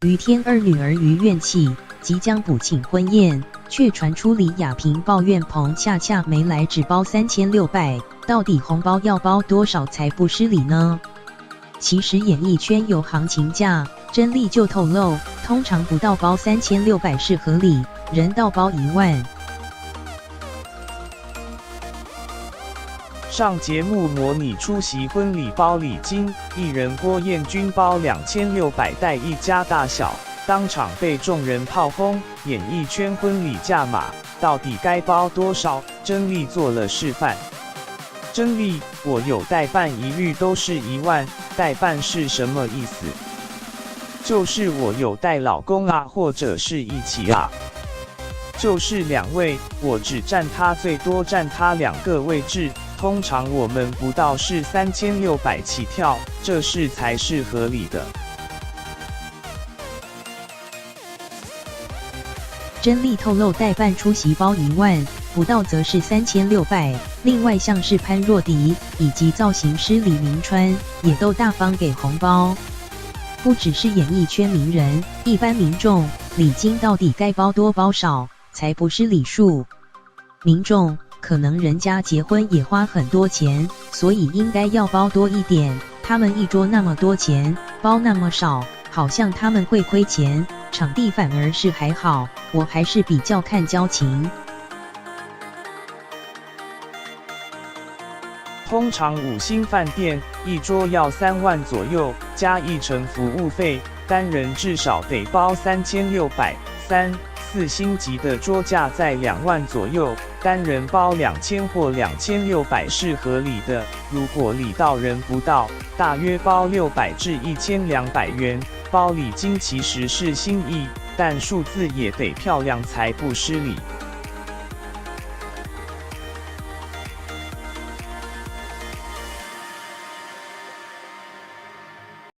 于天二女儿于怨气，即将补庆婚宴，却传出李亚平抱怨彭恰恰没来，只包3600，到底红包要包多少才不失礼呢？其实演艺圈有行情价，甄丽就透露，通常不到包3600是合理，人到包1万。上节目模拟出席婚礼包礼金，艺人郭彦均包2600带一家大小，当场被众人炮轰。演艺圈婚礼价码到底该包多少？甄丽做了示范。甄丽，我有代办一律都是1万，代办是什么意思？就是我有带老公啊，或者是一起啊。就是2位，我只占他，最多占他2个位置。通常我们不到是3600起跳，这是才是合理的。甄丽透露，代办出席包1万，不到则是3600。另外像是潘若迪以及造型师李明川也都大方给红包。不只是演艺圈名人，一般民众礼金到底该包多包少才不失礼数？民众可能人家结婚也花很多钱，所以应该要包多一点。他们一桌那么多钱，包那么少，好像他们会亏钱。场地反而是还好，我还是比较看交情。通常5星饭店一桌要3万左右，加1成服务费，单人至少得包3600。4星级的桌价在2万左右，单人包2000或2600是合理的。如果礼到人不到，大约包600至1200元。包礼金其实是心意，但数字也得漂亮才不失礼。